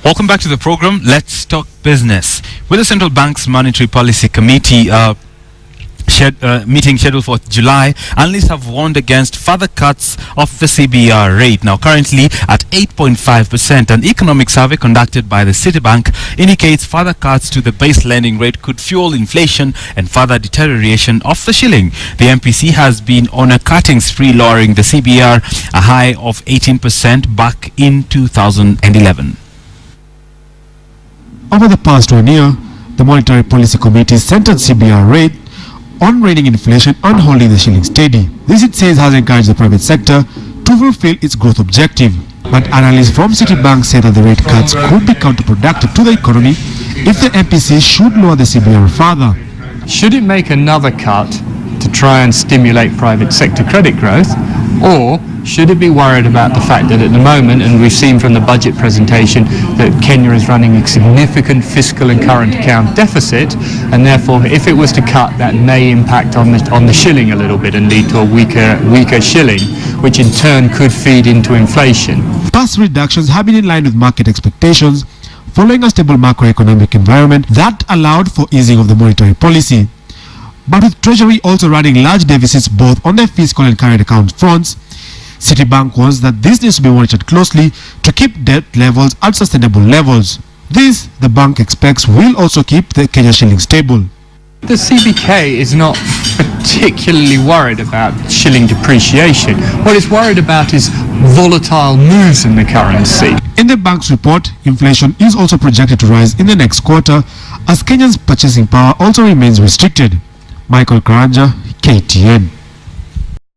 Welcome back to the program. Let's talk business. With the Central Bank's Monetary Policy Committee meeting scheduled for July, analysts have warned against further cuts of the CBR rate, now currently at 8.5%. An economic survey conducted by the Citi Bank indicates further cuts to the base lending rate could fuel inflation and further deterioration of the shilling. The MPC has been on a cutting spree, lowering the CBR a high of 18% back in 2011. Over the past 1 year, the Monetary Policy Committee centered CBR rate on reining inflation and holding the shilling steady. This, it says, has encouraged the private sector to fulfill its growth objective. But analysts from Citibank say that the rate cuts could be counterproductive to the economy if the MPC should lower the CBR further. Should it make another cut to try and stimulate private sector credit growth, or should it be worried about the fact that at the moment, and we've seen from the budget presentation, that Kenya is running a significant fiscal and current account deficit, and therefore if it was to cut, that may impact on the shilling a little bit and lead to a weaker shilling, which in turn could feed into inflation. Past reductions have been in line with market expectations following a stable macroeconomic environment that allowed for easing of the monetary policy. But with Treasury also running large deficits both on the fiscal and current account fronts, Citibank warns that this needs to be monitored closely to keep debt levels at sustainable levels. This, the bank expects, will also keep the Kenya shilling stable. The CBK is not particularly worried about shilling depreciation. What it's worried about is volatile moves in the currency. In the bank's report, inflation is also projected to rise in the next quarter as Kenya's purchasing power also remains restricted. Michael Karanja, KTN.